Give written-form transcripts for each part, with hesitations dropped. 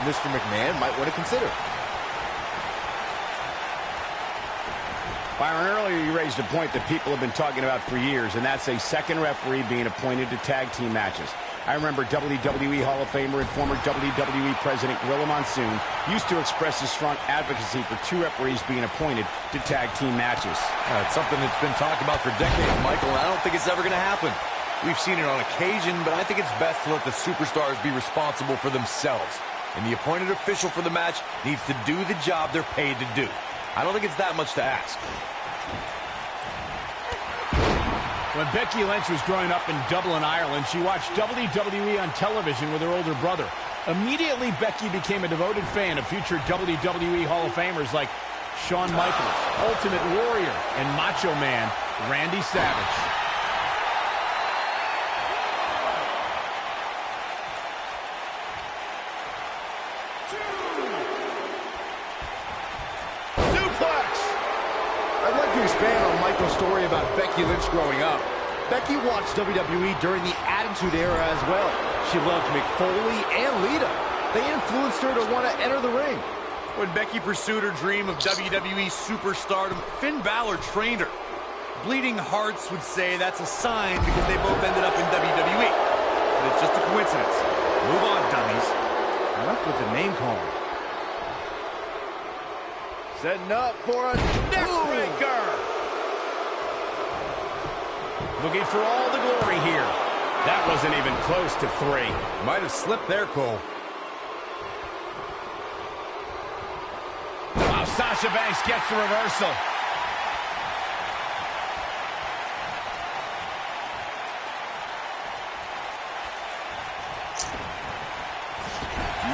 Mr. McMahon might want to consider. Byron, earlier you raised a point that people have been talking about for years, and that's a second referee being appointed to tag team matches. I remember WWE Hall of Famer and former WWE President Gorilla Monsoon used to express his strong advocacy for two referees being appointed to tag team matches. It's something that's been talked about for decades, Michael, and I don't think it's ever going to happen. We've seen it on occasion, but I think it's best to let the superstars be responsible for themselves. And the appointed official for the match needs to do the job they're paid to do. I don't think it's that much to ask. When Becky Lynch was growing up in Dublin, Ireland, she watched WWE on television with her older brother. Immediately, Becky became a devoted fan of future WWE Hall of Famers like Shawn Michaels, Ultimate Warrior, and Macho Man Randy Savage. I'd like to expand on Michael's story about Becky Lynch growing up. Becky watched WWE during the Attitude Era as well. She loved Mick Foley and Lita. They influenced her to want to enter the ring. When Becky pursued her dream of WWE superstardom, Finn Balor trained her. Bleeding Hearts would say that's a sign because they both ended up in WWE. But it's just a coincidence. Move on, dummies. Enough with the name calling. Setting up for a neckbreaker. Looking for all the glory here. That wasn't even close to 3. Might have slipped there, Cole. Wow, Sasha Banks gets the reversal.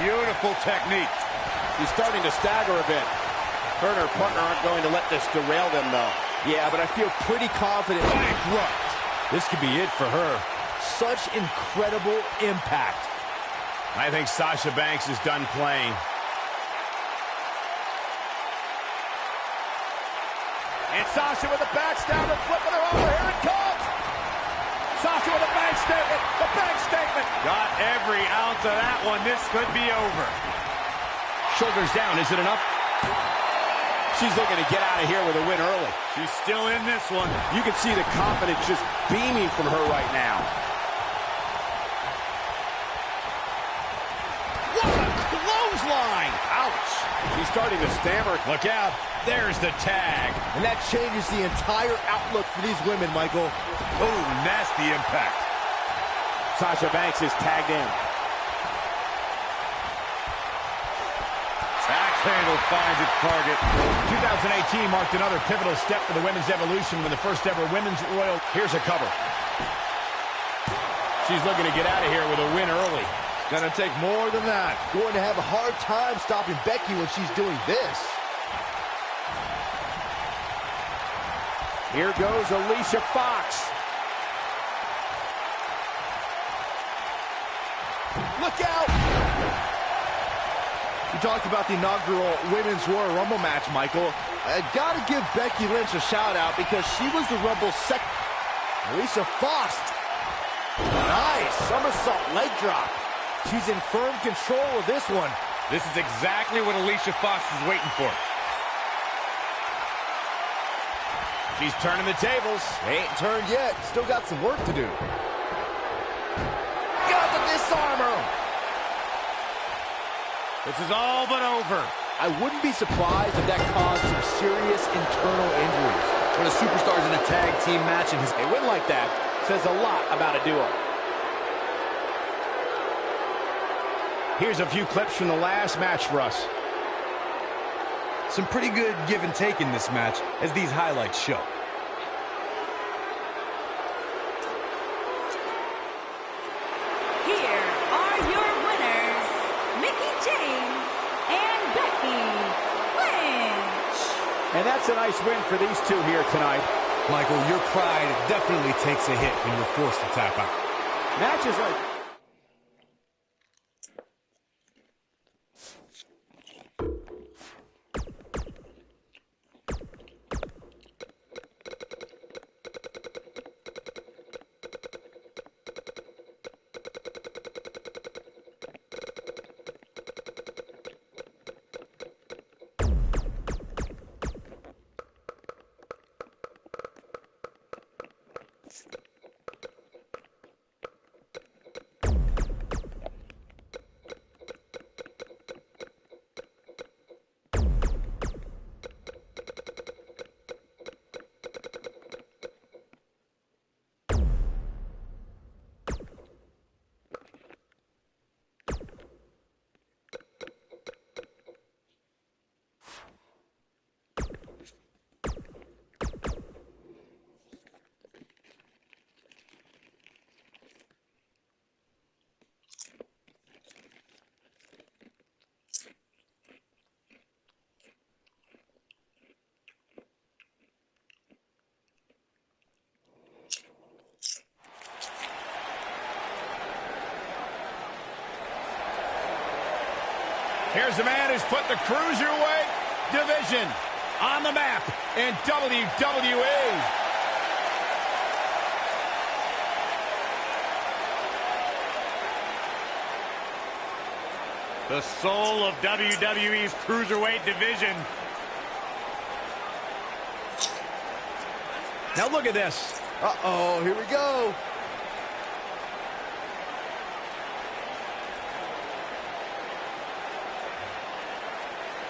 Beautiful technique. He's starting to stagger a bit. Her and her partner aren't going to let this derail them, though. Yeah, but I feel pretty confident. Bankrupt. This could be it for her. Such incredible impact. I think Sasha Banks is done playing. And Sasha with a backstabber, flipping her over. Here it comes. Sasha with a bank statement. The bank statement. Got every ounce of that one. This could be over. Shoulders down. Is it enough? She's looking to get out of here with a win early. She's still in this one. You can see the confidence just beaming from her right now. What a clothesline! Ouch! She's starting to stammer. Look out. There's the tag. And that changes the entire outlook for these women, Michael. Oh, nasty impact. Sasha Banks is tagged in. Handle finds its target. 2018 marked another pivotal step for the women's evolution when the first ever women's royal. Here's a cover. She's looking to get out of here with a win early. Gonna take more than that. Going to have a hard time stopping Becky when she's doing this. Here goes Alicia Fox. Look out! We talked about the inaugural Women's Royal Rumble match, Michael. I gotta give Becky Lynch a shout-out because she was the Rumble's second. Alicia Fox. Nice somersault leg drop. She's in firm control of this one. This is exactly what Alicia Fox is waiting for. She's turning the tables. They ain't turned yet. Still got some work to do. Got the disarmer. This is all but over. I wouldn't be surprised if that caused some serious internal injuries. When a superstar's in a tag team match and a win like that says a lot about a duo. Here's a few clips from the last match for us. Some pretty good give and take in this match, as these highlights show. And that's a nice win for these two here tonight. Michael, your pride definitely takes a hit when you're forced to tap out. Matches like... Here's the man who's put the Cruiserweight division on the map in WWE. The soul of WWE's Cruiserweight division. Now look at this. Uh-oh, here we go.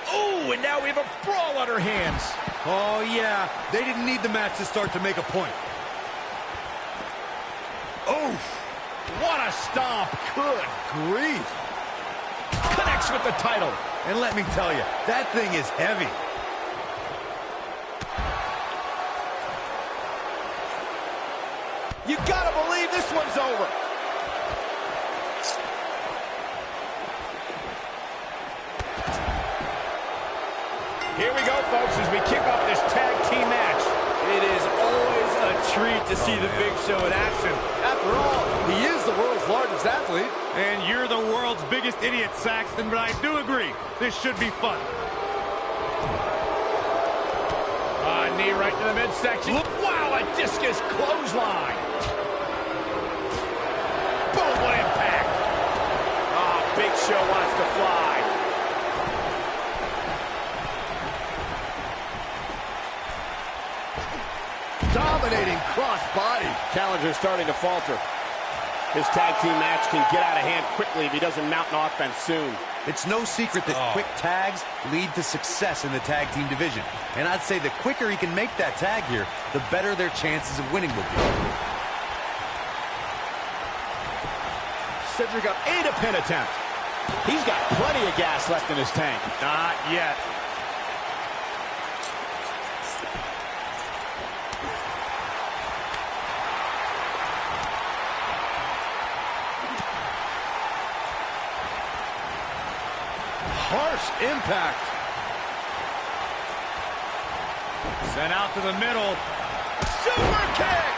Oh, and now we have a brawl on our hands. Oh, yeah. They didn't need the match to start to make a point. Oh, what a stomp. Good grief. Connects with the title. And let me tell you, that thing is heavy. You gotta believe this one's over. Here we go, folks, as we kick off this tag team match. It is always a treat to see the Big Show in action. After all, he is the world's largest athlete. And you're the world's biggest idiot, Saxton, but I do agree, this should be fun. Knee right to the midsection. Wow, a discus clothesline. Boom, what impact. Big Show wants to fly. Dominating cross-body. Challenger's starting to falter. His tag team match can get out of hand quickly if he doesn't mount an offense soon. It's no secret that quick tags lead to success in the tag team division. And I'd say the quicker he can make that tag here, the better their chances of winning will be. Cedric up and a pin attempt. He's got plenty of gas left in his tank. Not yet. Harsh impact. Sent out to the middle. Super kick.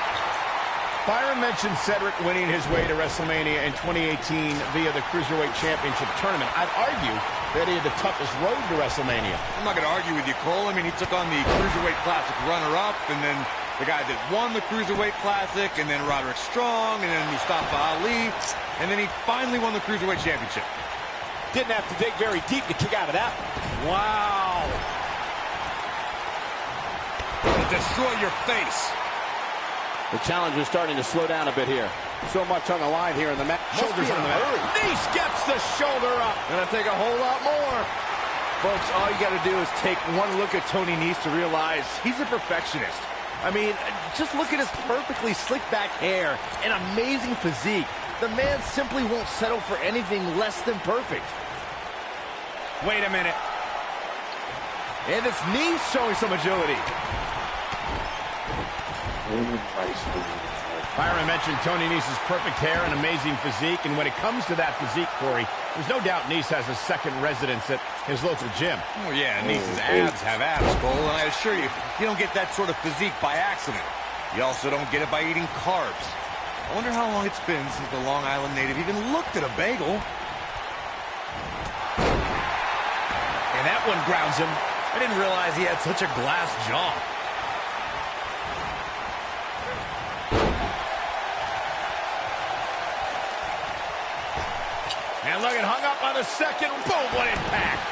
Byron mentioned Cedric winning his way to WrestleMania in 2018 via the Cruiserweight Championship Tournament. I'd argue that he had the toughest road to WrestleMania. I'm not going to argue with you, Cole. I mean, he took on the Cruiserweight Classic runner-up, and then the guy that won the Cruiserweight Classic, and then Roderick Strong, and then Mustafa Ali, and then he finally won the Cruiserweight Championship. Didn't have to dig very deep to kick out of that one. Wow. It'll destroy your face. The challenger's starting to slow down a bit here. So much on the line here in the match. Shoulders on the mat. Nice gets the shoulder up. Gonna take a whole lot more. Folks, all you gotta do is take one look at Tony Nese to realize he's a perfectionist. I mean, just look at his perfectly slicked back hair and amazing physique. The man simply won't settle for anything less than perfect. Wait a minute. And it's Nese showing some agility. Byron mentioned Tony Nese's perfect hair and amazing physique, and when it comes to that physique, Corey, there's no doubt Nese has a second residence at his local gym. Oh, yeah, Nese's abs have abs, Cole, and I assure you, you don't get that sort of physique by accident. You also don't get it by eating carbs. I wonder how long it's been since the Long Island native even looked at a bagel. And that one grounds him. I didn't realize he had such a glass jaw. And look, it hung up on the second. Boom, what impact.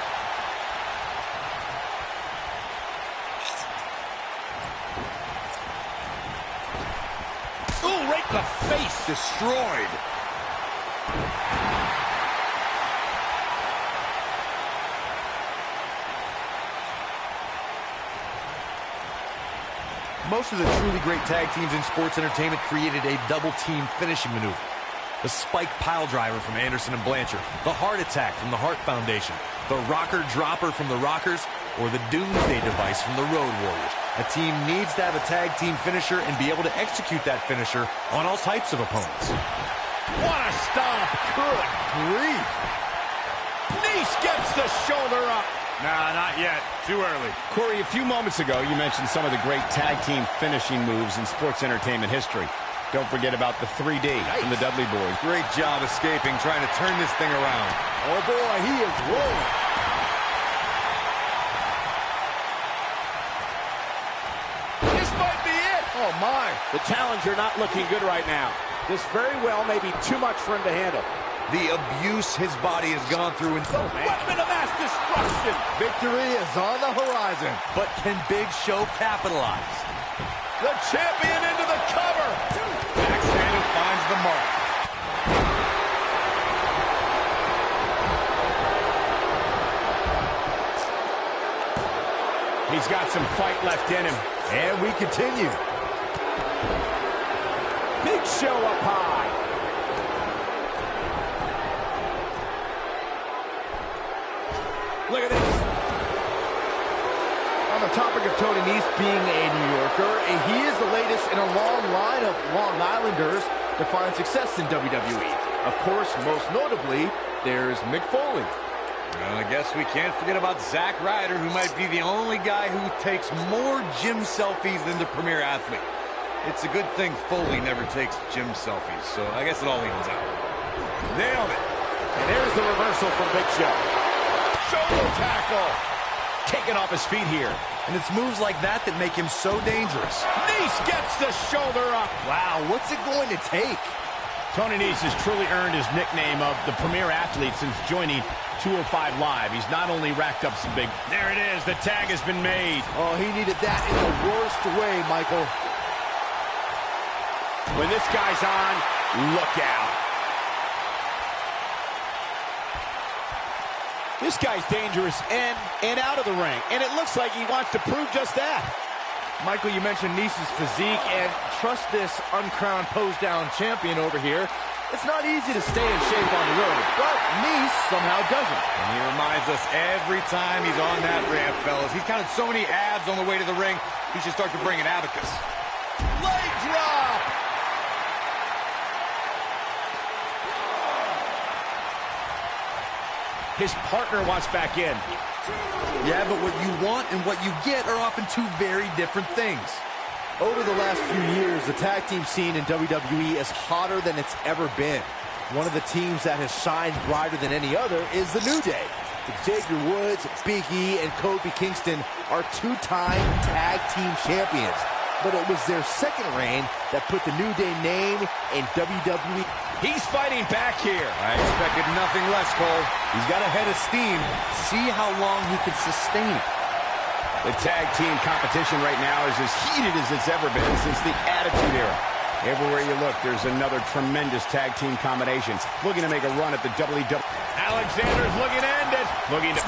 Ooh, right in the face. Destroyed. Most of the truly great tag teams in sports entertainment created a double-team finishing maneuver. The spike pile driver from Anderson and Blanchard, the heart attack from the Hart Foundation, the rocker dropper from the Rockers, or the doomsday device from the Road Warriors. A team needs to have a tag team finisher and be able to execute that finisher on all types of opponents. What a stomp. Good grief. Nese gets the shoulder up. Nah, not yet. Too early. Corey, a few moments ago, you mentioned some of the great tag team finishing moves in sports entertainment history. Don't forget about the 3D from the Dudley Boys. Great job escaping, trying to turn this thing around. Oh boy, he is rolling. The challenger not looking good right now. This very well may be too much for him to handle. The abuse his body has gone through. Weapon of mass destruction. Victory is on the horizon. But can Big Show capitalize? The champion into the cover. Backstander finds the mark. He's got some fight left in him. And we continue. Big Show up high. Look at this. On the topic of Tony Nese being a New Yorker, he is the latest in a long line of Long Islanders to find success in WWE. Of course, most notably, there's Mick Foley. Well, I guess we can't forget about Zack Ryder, who might be the only guy who takes more gym selfies than the premier athlete. It's a good thing Foley never takes gym selfies, so I guess it all evens out. Nailed it. And there's the reversal from Big Show. Shoulder tackle. Taking off his feet here. And it's moves like that that make him so dangerous. Nese gets the shoulder up. Wow, what's it going to take? Tony Nese has truly earned his nickname of the premier athlete since joining 205 Live. He's not only racked up some big... There it is. The tag has been made. Oh, he needed that in the worst way, Michael. When this guy's on, look out. This guy's dangerous in and out of the ring, and it looks like he wants to prove just that. Michael, you mentioned Nese's physique, and trust this uncrowned pose-down champion over here. It's not easy to stay in shape on the road, but Nese somehow doesn't. And he reminds us every time he's on that ramp, fellas. He's counted so many abs on the way to the ring, he should start to bring an abacus. Leg drop! His partner wants back in. Yeah, but what you want and what you get are often two very different things. Over the last few years, the tag team scene in WWE is hotter than it's ever been. One of the teams that has shined brighter than any other is the New Day. Xavier Woods, Big E, and Kofi Kingston are two-time tag team champions. But it was their second reign that put the New Day name in WWE. He's fighting back here. I expected nothing less, Cole. He's got a head of steam. See how long he can sustain it. The tag team competition right now is as heated as it's ever been since the Attitude Era. Everywhere you look, there's another tremendous tag team combination looking to make a run at the WWE. Alexander's looking to end it.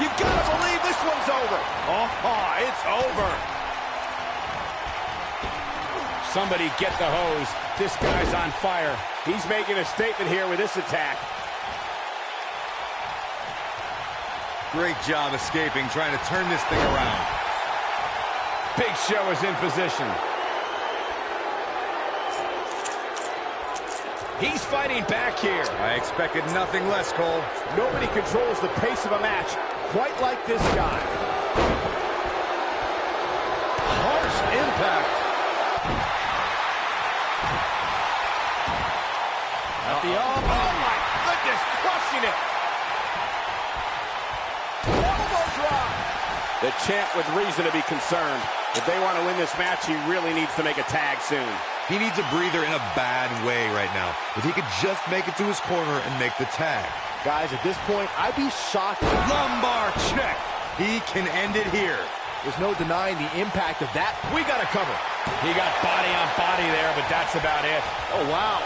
You gotta believe this one's over. Oh, it's over. Somebody get the hose. This guy's on fire. He's making a statement here with this attack. Great job escaping, trying to turn this thing around. Big Show is in position. He's fighting back here. I expected nothing less, Cole. Nobody controls the pace of a match quite like this guy. Harsh impact. At the arm. Oh, my goodness, crushing it. Elbow drop. The champ with reason to be concerned. If they want to win this match, he really needs to make a tag soon. He needs a breather in a bad way right now. If he could just make it to his corner and make the tag. Guys, at this point, I'd be shocked. Lumbar check. He can end it here. There's no denying the impact of that. We got to cover. He got body on body there, but that's about it. Oh, wow.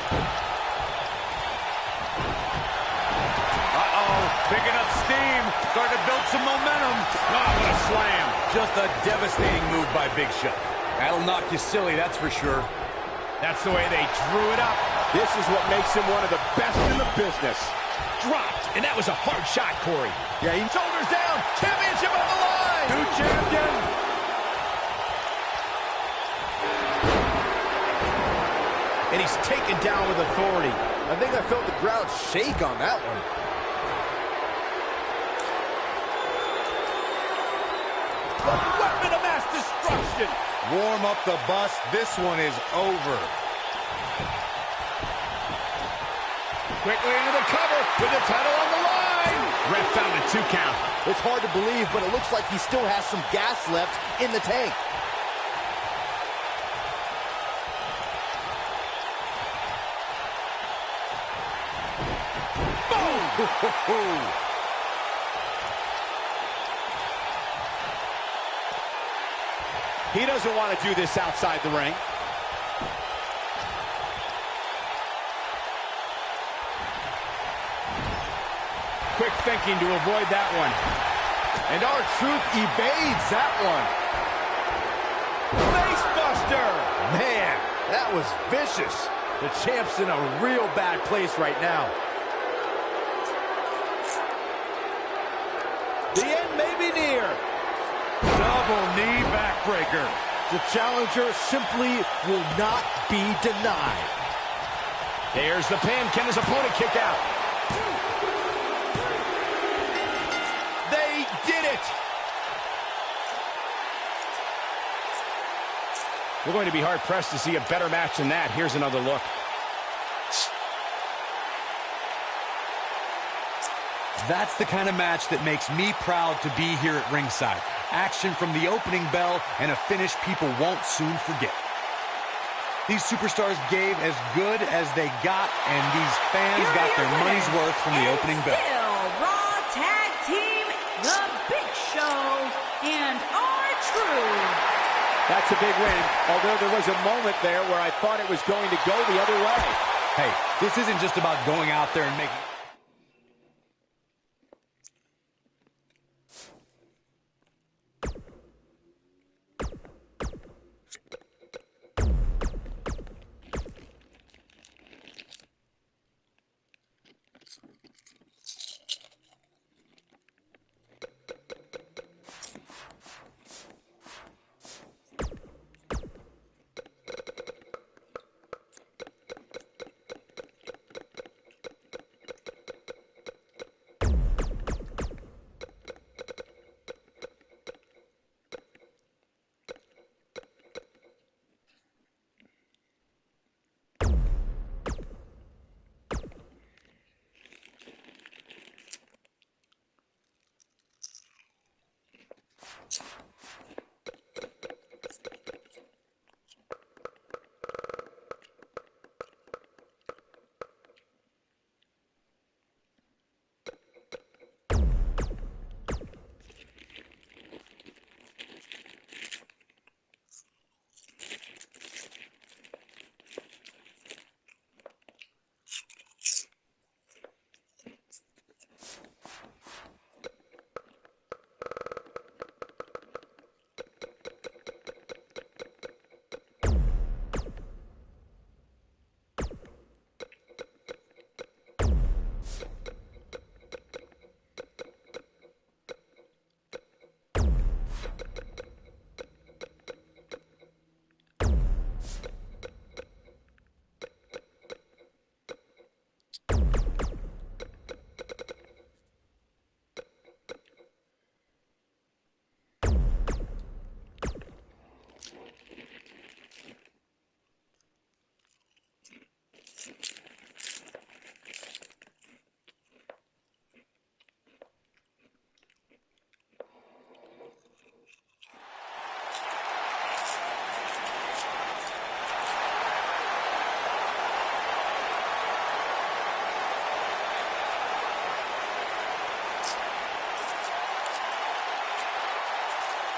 Picking up steam, starting to build some momentum. Oh, what a slam. Just a devastating move by Big Show. That'll knock you silly, that's for sure. That's the way they drew it up. This is what makes him one of the best in the business. Dropped, and that was a hard shot, Corey. Yeah, he shoulders down. Championship on the line. New champion. And he's taken down with authority. I think I felt the ground shake on that one. The weapon of mass destruction. Warm up the bus. This one is over. Quickly into the cover with the title on the line. Ref found a 2 count. It's hard to believe, but it looks like he still has some gas left in the tank. He doesn't want to do this outside the ring. Quick thinking to avoid that one. And R-Truth evades that one. Facebuster! Man, that was vicious. The champ's in a real bad place right now. The end may be near. Double knee backbreaker. The challenger simply will not be denied. There's the pin. Can his opponent kick out? They did it! We're going to be hard-pressed to see a better match than that. Here's another look. That's the kind of match that makes me proud to be here at ringside. Action from the opening bell and a finish people won't soon forget. These superstars gave as good as they got, and these fans got their money's worth from the opening bell. Still, Raw Tag Team, The Big Show, and R-Truth. That's a big win, although there was a moment there where I thought it was going to go the other way. Hey, this isn't just about going out there and making...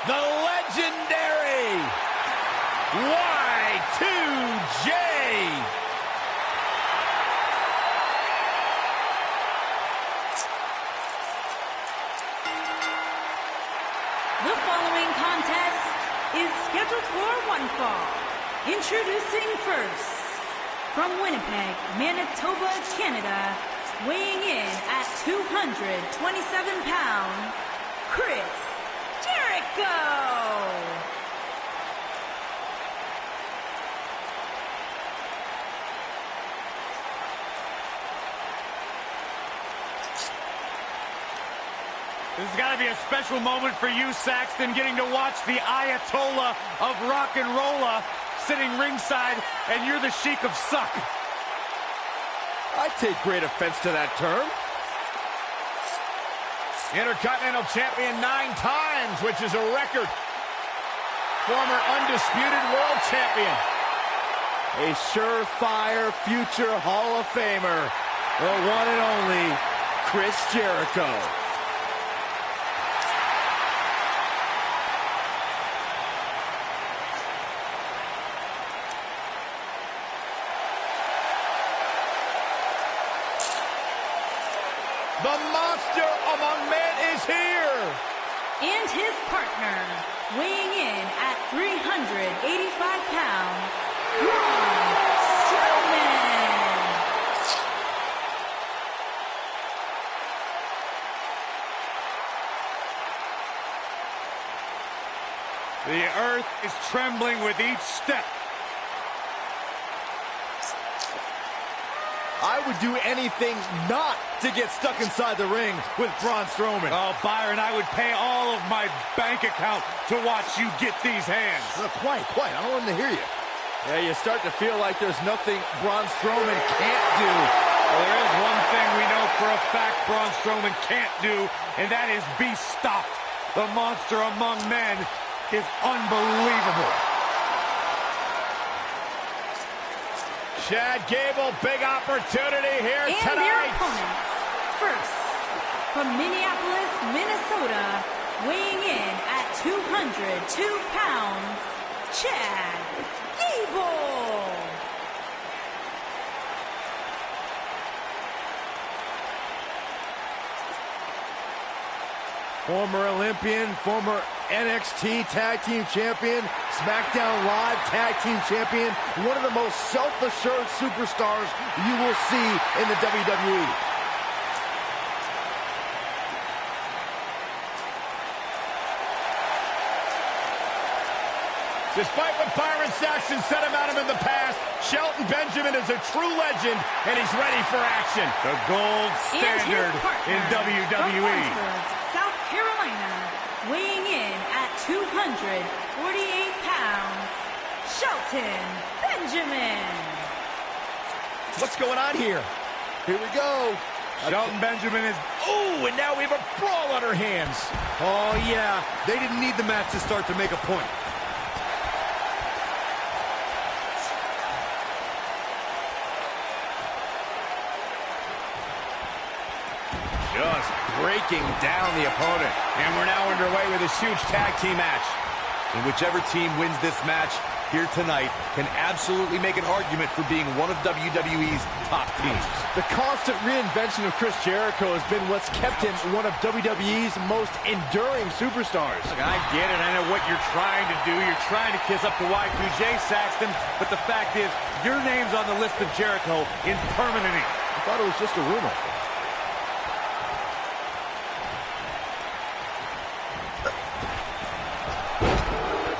The legendary Wwe2k19. The following contest is scheduled for one fall. Introducing first, from Winnipeg, Manitoba, Canada, weighing in at 227 pounds, Chris Jericho! This has got to be a special moment for you, Saxton, getting to watch the Ayatollah of rock and rolla sitting ringside, and you're the Sheik of Suck. I take great offense to that term. Intercontinental Champion 9 times, which is a record. Former undisputed world champion. A surefire future Hall of Famer. The one and only Chris Jericho. The monster among men is here. And his partner, weighing in at 385 pounds, Braun Strowman. The earth is trembling with each step. I would do anything not to get stuck inside the ring with Braun Strowman. Oh, Byron, I would pay all of my bank account to watch you get these hands. Quiet. I don't want to hear you. Yeah, you start to feel like there's nothing Braun Strowman can't do. Well, there is one thing we know for a fact Braun Strowman can't do, and that is be stopped. The monster among men is unbelievable. Chad Gable, big opportunity here and tonight. Their opponents. First, from Minneapolis, Minnesota, weighing in at 202 pounds, Chad Gable. Former Olympian, former NXT Tag Team Champion, SmackDown Live Tag Team Champion, one of the most self-assured superstars you will see in the WWE. Despite what Byron Saxton said about him in the past, Shelton Benjamin is a true legend, and he's ready for action. The gold standard in WWE. South Carolina, weighing in at 248 pounds, Shelton Benjamin. What's going on here? Here we go. Shelton Benjamin is... Ooh, and now we have a brawl on our hands. Oh, yeah. They didn't need the match to start to make a point. Just breaking down the opponent. And we're now underway with this huge tag team match. And whichever team wins this match here tonight can absolutely make an argument for being one of WWE's top teams. The constant reinvention of Chris Jericho has been what's kept him one of WWE's most enduring superstars. Look, I get it. I know what you're trying to do. You're trying to kiss up to Wwe2k, Saxton. But the fact is, your name's on the list of Jericho in permanent ink. I thought it was just a rumor.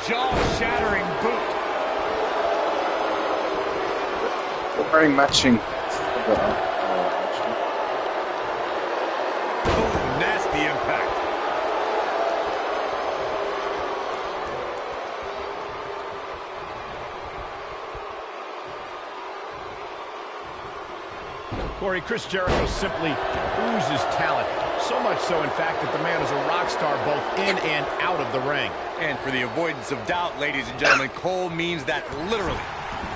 Jaw-shattering boot. They're very matching. Oh, nasty impact. Corey, Chris Jericho simply oozes talent. So much so, in fact, that the man is a rock star both in and out of the ring. And for the avoidance of doubt, ladies and gentlemen, Cole means that literally.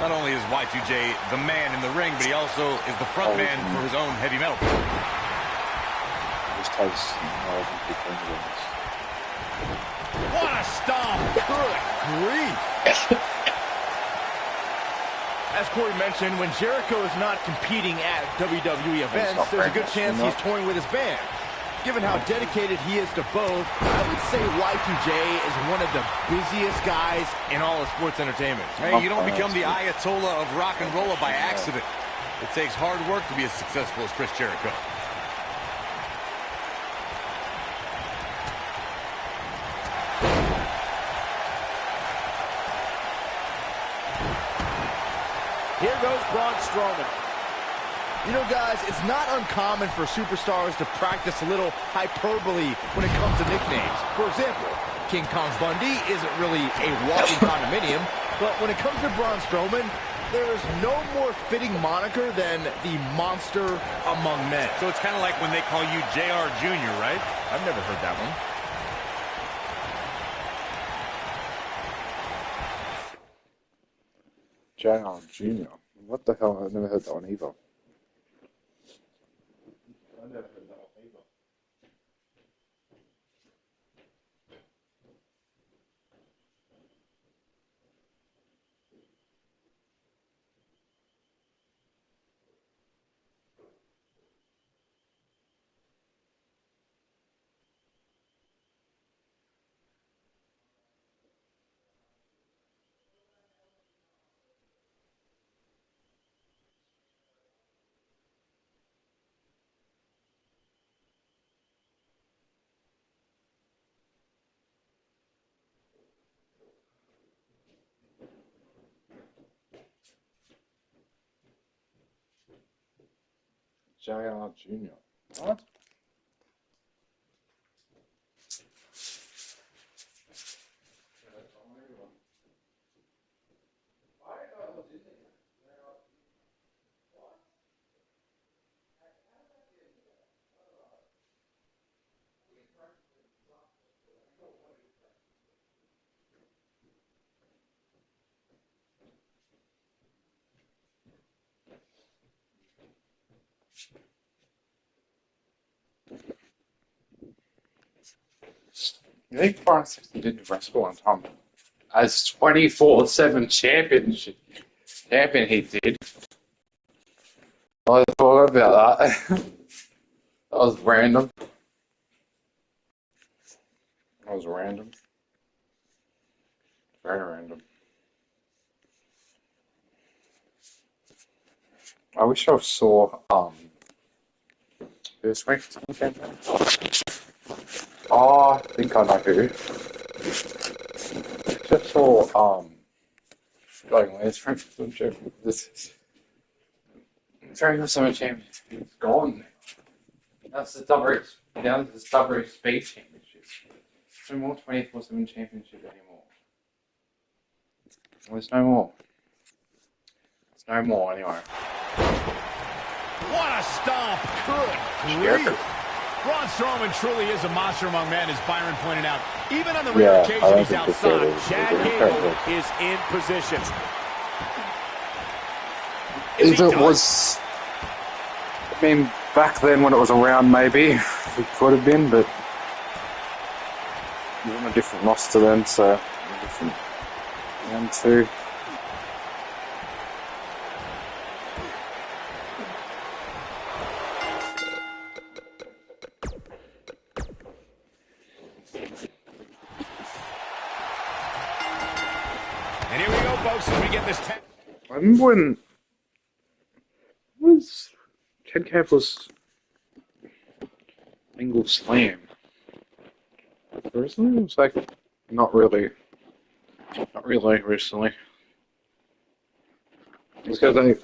Not only is Wwe2k the man in the ring, but he also is the front man for his own heavy metal. This takes more than big wins. What a stomp! Good grief. As Corey mentioned, when Jericho is not competing at WWE events, there's a good chance he's touring with his band. Given how dedicated he is to both, I would say Wwe2k is one of the busiest guys in all of sports entertainment. Hey, you don't become the Ayatollah of rock and roll by accident. It takes hard work to be as successful as Chris Jericho. Here goes Braun Strowman. You know, guys, it's not uncommon for superstars to practice a little hyperbole when it comes to nicknames. For example, King Kong Bundy isn't really a walking condominium, but when it comes to Braun Strowman, there's no more fitting moniker than the monster among men. So it's kind of like when they call you JR Jr., right? I've never heard that one. JR Jr. What the hell? I've never heard that one either. I've never heard that one. JR Jr. What? You think Francis did wrestle one time as 24/7 champion he did. I thought about that. That was random. That was random. Very random. I wish I saw this week. Oh, I think I know who. Just saw going away. It's French champion. This is Summer champion. It's gone. That's the double. Down to the double speed championship. No more 24/7 championship anymore. There's no more. There's no more anyway. What a stomp. Good grief. Braun Strowman truly is a monster among men, as Byron pointed out. Even on the rare occasion he's outside. Chad Gable is in position. If it was, I mean, back then when it was around, maybe it could have been, but you're on a different roster then, so different round two. And here we go, folks, as we get this. I remember when was Chad Gable's Angle Slam. Recently, it was like not really recently. It's because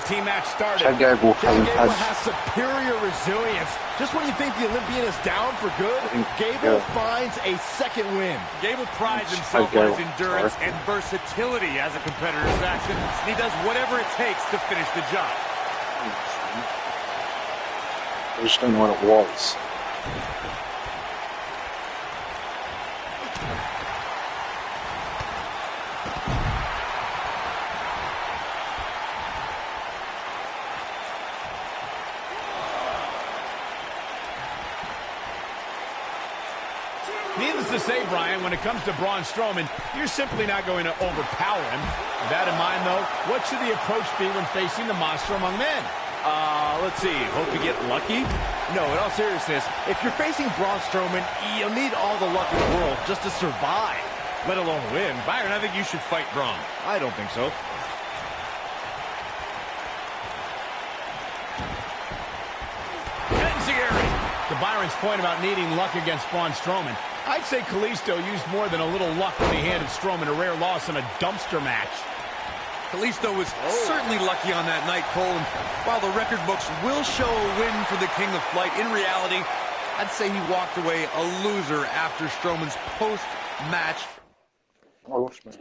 Team match started. Chad Gable hasn't Gable had. has superior resilience. Just when you think the Olympian is down for good, Gable finds a second win. Gable prides himself on his endurance and versatility as a competitor, Saxton. And he does whatever it takes to finish the job. I just don't know what it was. Needless to say, Brian, when it comes to Braun Strowman, you're simply not going to overpower him. With that in mind, though, what should the approach be when facing the monster among men? Let's see. Hope you get lucky? No, in all seriousness, if you're facing Braun Strowman, you'll need all the luck in the world just to survive, let alone win. Byron, I think you should fight Braun. I don't think so. To Byron's point about needing luck against Braun Strowman, I'd say Kalisto used more than a little luck when he handed Strowman a rare loss in a dumpster match. Kalisto was certainly lucky on that night, Cole. And while the record books will show a win for the King of Flight, in reality, I'd say he walked away a loser after Strowman's post-match. I lost my.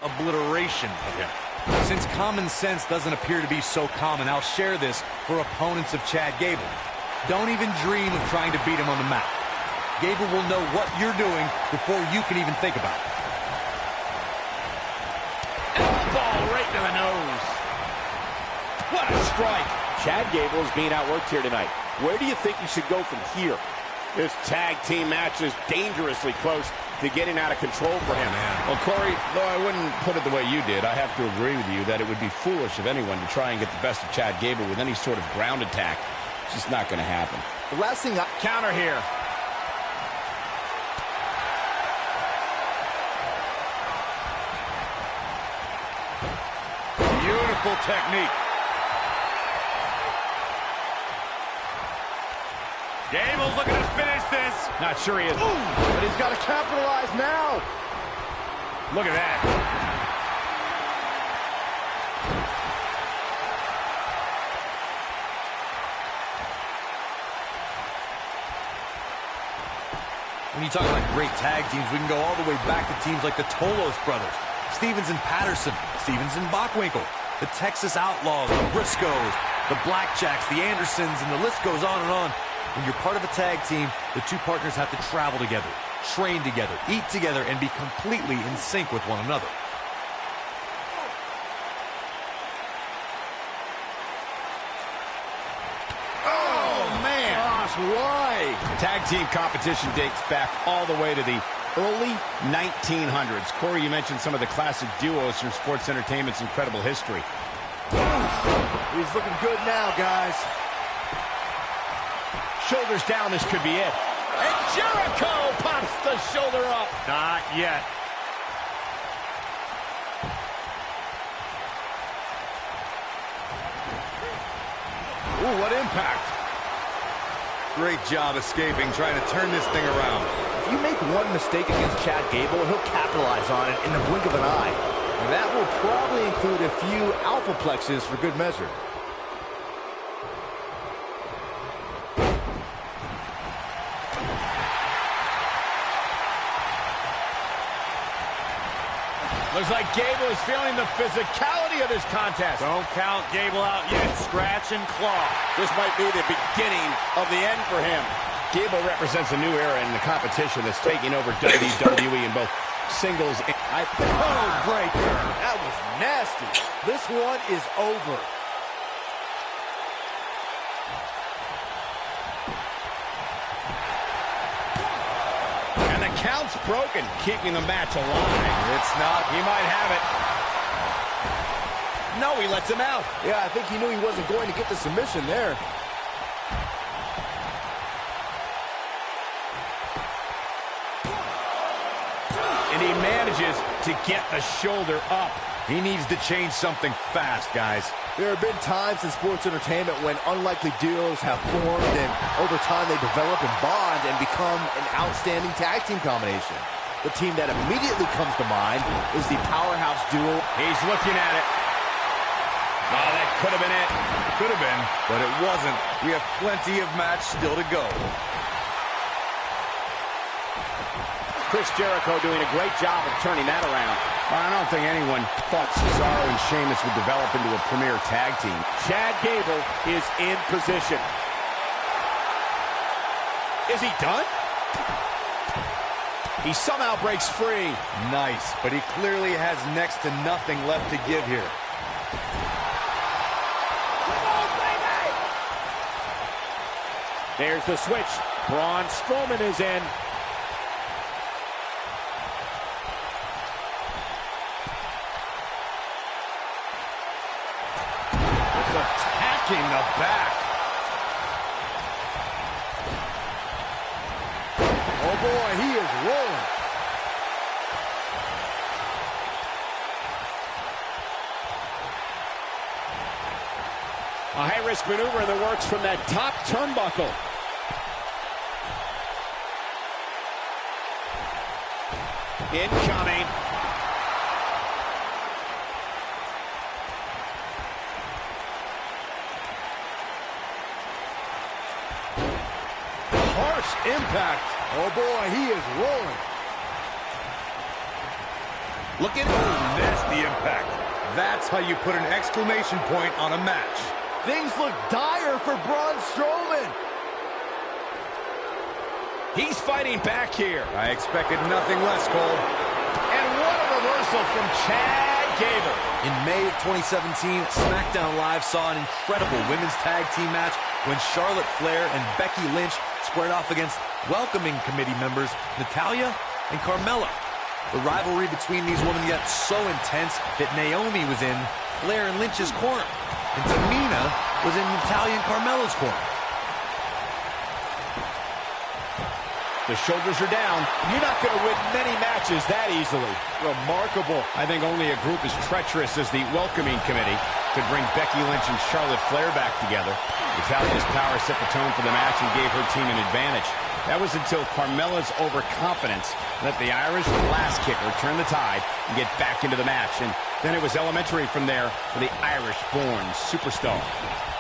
Obliteration of him. Since common sense doesn't appear to be so common, I'll share this for opponents of Chad Gable. Don't even dream of trying to beat him on the mat. Gable will know what you're doing before you can even think about it. Elbow right to the nose. What a strike. Chad Gable is being outworked here tonight. Where do you think he should go from here? This tag team match is dangerously close to getting out of control for him. Well, Corey, though I wouldn't put it the way you did, I have to agree with you that it would be foolish of anyone to try and get the best of Chad Gable with any sort of ground attack. It's just not going to happen. The last thing Counter here. Beautiful technique. Gable's looking to finish this. Not sure he is. but he's got to capitalize now. Look at that. When you talk about great tag teams, we can go all the way back to teams like the Tolos brothers, Stevens and Patterson, Stevens and Bockwinkel, the Texas Outlaws, the Briscoes, the Blackjacks, the Andersons, and the list goes on and on. When you're part of a tag team, the two partners have to travel together, train together, eat together, and be completely in sync with one another. Oh, man. Gosh, why? Tag team competition dates back all the way to the early 1900s. Corey, you mentioned some of the classic duos from sports entertainment's incredible history. He's looking good now, guys. Shoulders down, this could be it. And Jericho pops the shoulder up. Not yet. Ooh, what impact. Great job escaping, trying to turn this thing around. If you make one mistake against Chad Gable, he'll capitalize on it in the blink of an eye. And that will probably include a few alpha plexes for good measure. Looks like Gable is feeling the physicality of this contest. Don't count Gable out yet. Scratch and claw. This might be the beginning of the end for him. Gable represents a new era in the competition that's taking over WWE in both singles and... Code breaker. That was nasty. This one is over. And the count's broken, keeping the match alive. It's not. He might have it. No, he lets him out. Yeah, I think he knew he wasn't going to get the submission there. And he manages to get the shoulder up. He needs to change something fast, guys. There have been times in sports entertainment when unlikely duos have formed, and over time they develop and bond and become an outstanding tag team combination. The team that immediately comes to mind is the powerhouse duo. He's looking at it. Oh, that could have been it. Could have been, but it wasn't. We have plenty of match still to go. Chris Jericho doing a great job of turning that around. I don't think anyone thought Cesaro and Sheamus would develop into a premier tag team. Chad Gable is in position. Is he done? He somehow breaks free. Nice, but he clearly has next to nothing left to give here. There's the switch. Braun Strowman is in. Attacking the back. Oh boy, he is rolling. A high-risk maneuver in the works from that top turnbuckle. Incoming. impact. Oh, boy, he is rolling. Look at nasty impact. That's how you put an exclamation point on a match. Things look dire for Braun Strowman. He's fighting back here. I expected nothing less, Cole. And what a reversal from Chad Gable. In May of 2017, SmackDown Live saw an incredible women's tag team match when Charlotte Flair and Becky Lynch squared off against welcoming committee members Natalya and Carmella. The rivalry between these women got so intense that Naomi was in Flair and Lynch's corner, and Tamina was in Natalya and Carmella's corner. The shoulders are down. You're not going to win many matches that easily. Remarkable. I think only a group as treacherous as the welcoming committee could bring Becky Lynch and Charlotte Flair back together. Natalya's power set the tone for the match and gave her team an advantage. That was until Carmella's overconfidence let the Irish glass kicker turn the tide and get back into the match. And then it was elementary from there for the Irish-born superstar.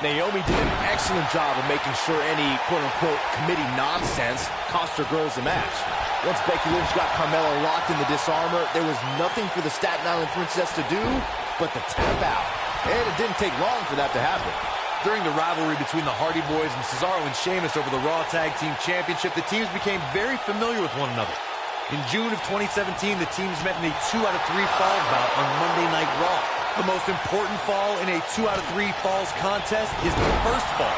Naomi did an excellent job of making sure any quote-unquote committee nonsense cost her girls the match. Once Becky Lynch got Carmella locked in the disarmor, there was nothing for the Staten Island Princess to do but to tap out. And it didn't take long for that to happen. During the rivalry between the Hardy Boys and Cesaro and Sheamus over the Raw Tag Team Championship, the teams became very familiar with one another. In June of 2017, the teams met in a 2 out of 3 falls bout on Monday Night Raw. The most important fall in a 2 out of 3 falls contest is the first fall.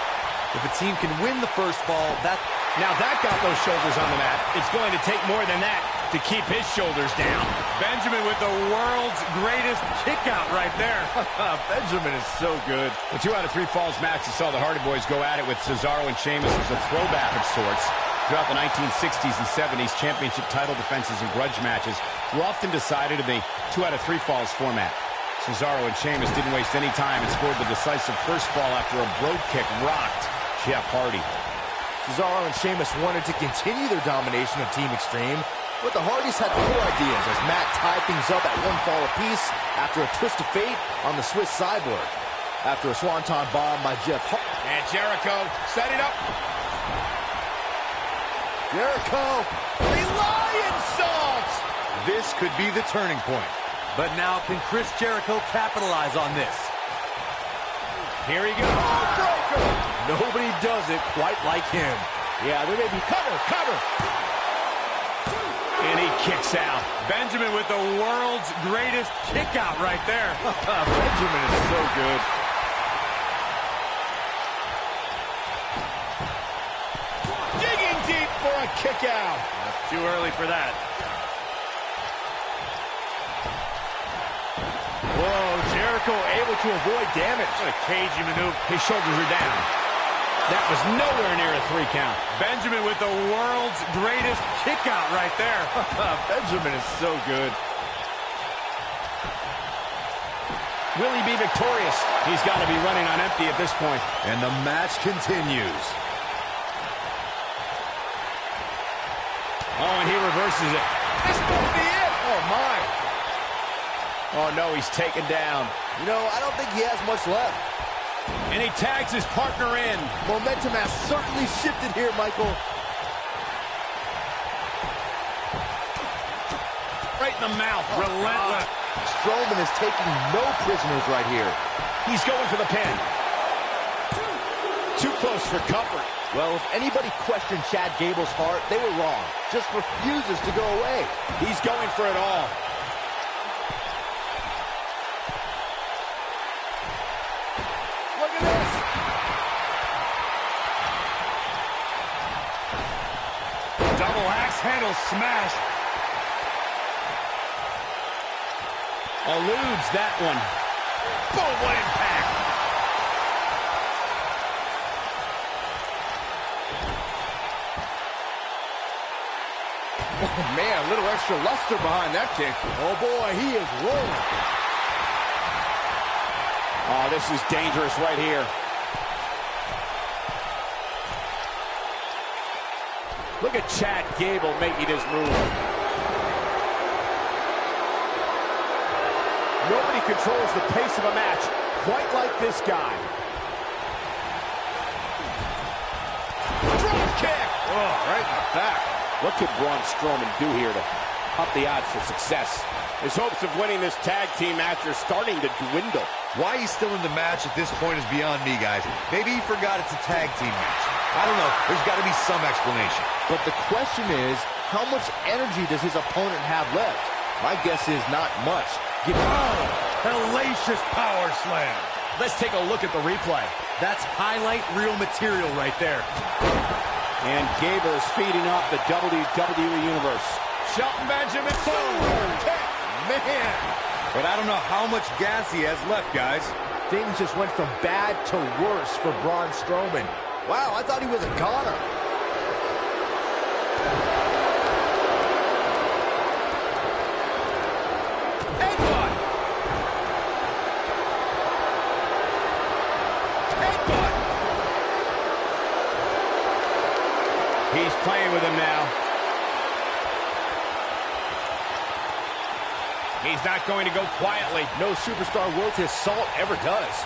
If a team can win the first fall, Now that got those shoulders on the mat. It's going to take more than that to keep his shoulders down. Benjamin with the world's greatest kick out right there. Benjamin is so good. The 2 out of 3 falls match that saw the Hardy Boys go at it with Cesaro and Sheamus was a throwback of sorts. Throughout the 1960s and 70s, championship title defenses and grudge matches were often decided in the 2 out of 3 falls format. Cesaro and Sheamus didn't waste any time and scored the decisive first fall after a brogue kick rocked Jeff Hardy. Cesaro and Sheamus wanted to continue their domination of Team Extreme, but the Hardys had other ideas as Matt tied things up at 1 fall apiece after a twist of fate on the Swiss Cyborg. After a swanton bomb by Jeff Hardy. And Jericho set it up. Jericho, the Lion Salt! this could be the turning point. But now, can Chris Jericho capitalize on this? Here he goes. Breaker! Nobody does it quite like him. Yeah, there may be cover. And he kicks out. Benjamin with the world's greatest kick out right there. Benjamin is so good. Digging deep for a kick out. Too early for that. Whoa, Jericho able to avoid damage. What a cagey maneuver. His shoulders are down. That was nowhere near a 3 count. Benjamin with the world's greatest kick out right there. Benjamin is so good. Will he be victorious? He's got to be running on empty at this point. And the match continues. Oh, and he reverses it. This won't be it. Oh, my. Oh, no, he's taken down. You know, I don't think he has much left. And he tags his partner in. Momentum has certainly shifted here, Michael. Right in the mouth. Relentless. Strowman is taking no prisoners right here. He's going for the pin. Too close for comfort. Well, if anybody questioned Chad Gable's heart, they were wrong. Just refuses to go away. He's going for it all. Look at this. Double axe handle smash. Eludes that one. Boom, what impact. Oh, man, a little extra luster behind that kick. Oh, boy, he is rolling. Oh, this is dangerous right here. Look at Chad Gable making his move. Nobody controls the pace of a match quite like this guy. Drop kick. Oh, right in the back. What could Braun Strowman do here to up the odds for success? His hopes of winning this tag team match are starting to dwindle. Why he's still in the match at this point is beyond me, guys. Maybe he forgot it's a tag team match. I don't know. There's got to be some explanation. But the question is, how much energy does his opponent have left? My guess is not much. Hellacious power slam. Let's take a look at the replay. That's highlight reel material right there. And Gable is feeding off the WWE Universe. Shelton Benjamin. Man. But I don't know how much gas he has left, guys. Things just went from bad to worse for Braun Strowman. Wow, I thought he was a goner. Headbutt. Headbutt. He's playing with him now. He's not going to go quietly. No superstar worth his salt ever does.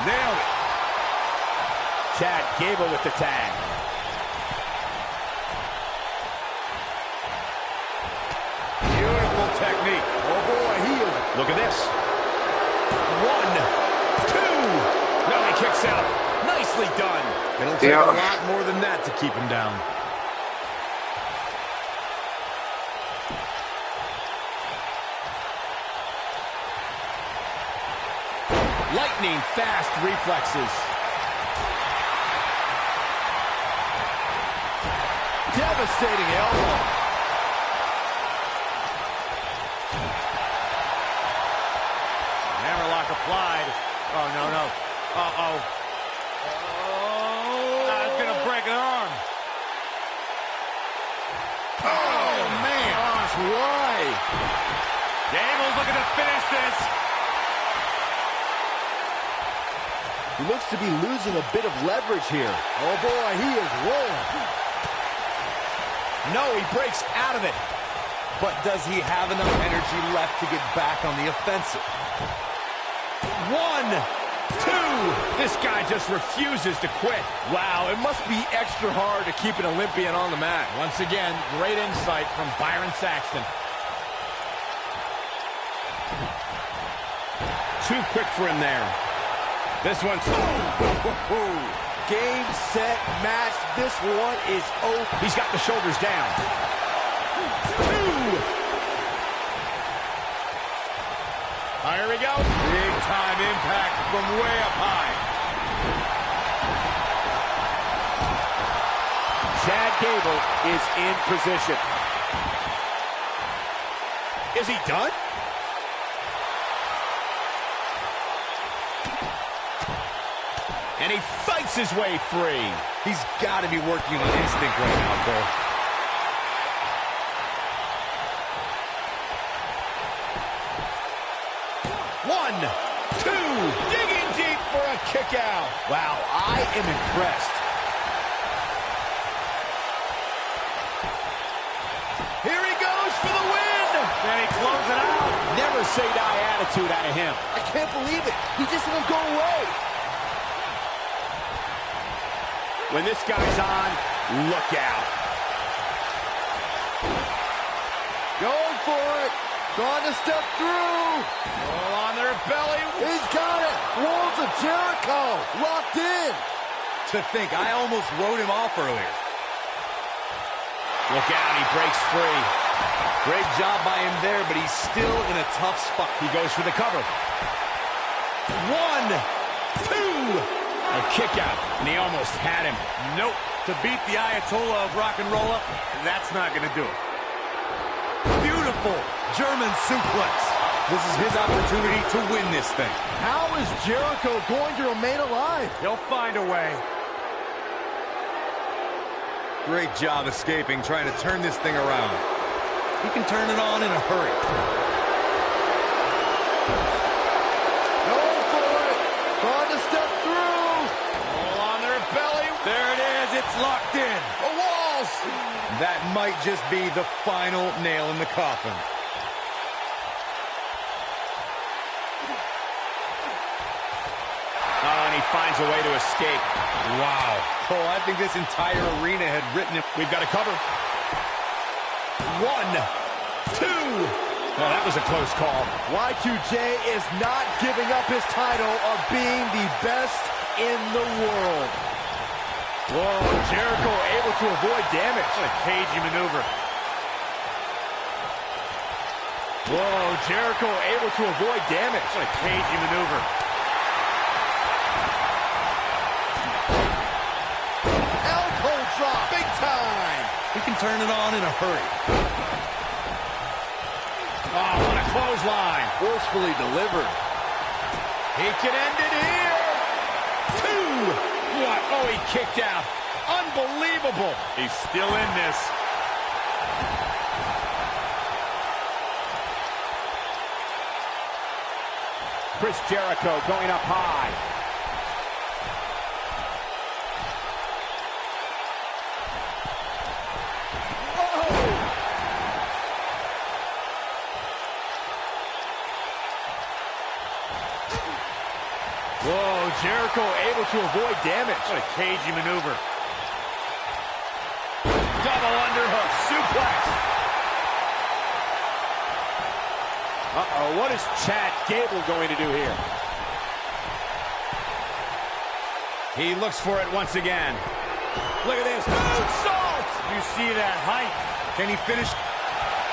Nailed it. Chad Gable with the tag. Beautiful technique. Oh boy, he is. Look at this. 1, 2. No, he kicks out. Nicely done. It'll take a lot more than that to keep him down. Lightning fast reflexes. Devastating elbow. Hammerlock applied. Oh, no, no. Uh-oh. It's going to break an arm. Oh, man. Gosh, why? Gable's looking to finish this. He looks to be losing a bit of leverage here. Oh, boy, he is rolling. No, he breaks out of it. But does he have enough energy left to get back on the offensive? 1, 2. This guy just refuses to quit. Wow, it must be extra hard to keep an Olympian on the mat. Once again, great insight from Byron Saxton. Too quick for him there. This one's... Game, set, match. This one is over. He's got the shoulders down. 2. Here we go. Big time impact from way up high. Chad Gable is in position. Is he done? And he fights his way free. He's got to be working on instinct right now, Cole. One, two, digging deep for a kick out. Wow, I am impressed. Here he goes for the win. Then he closes it out. Never say die attitude out of him. I can't believe it. He just won't go away. When this guy's on, look out. Going for it. Trying to step through. All on their belly. He's got it. Walls of Jericho. Locked in. To think, I almost wrote him off earlier. Look out, he breaks free. Great job by him there, but he's still in a tough spot. He goes for the cover. 1, 2. A kick out, and he almost had him. Nope. To beat the Ayatollah of rock and roll, that's not going to do it. Beautiful German suplex. This is his opportunity to win this thing. How is Jericho going to remain alive? He'll find a way. Great job escaping, trying to turn this thing around. He can turn it on in a hurry. Going for it. Trying to step through. All on their belly. There it is. It's locked in. The walls. That might just be the final nail in the coffin. he finds a way to escape. Wow. Cole, I think this entire arena had written it. We've got to cover. 1, 2. Well, that was a close call. Y2J is not giving up his title of being the best in the world. Whoa, Jericho able to avoid damage. What a cagey maneuver. Whoa, Jericho able to avoid damage. What a cagey maneuver. Elbow drop, big time. He can turn it on in a hurry. Oh, what a clothesline. Forcefully delivered. He can end it here. 2. What? Oh, he kicked out. Unbelievable. He's still in this. Chris Jericho going up high. Whoa, Jericho able to avoid damage. What a cagey maneuver. Double underhook suplex. Uh-oh, what is Chad Gable going to do here? He looks for it once again. Look at this. Moonsault! You see that height. Can he finish?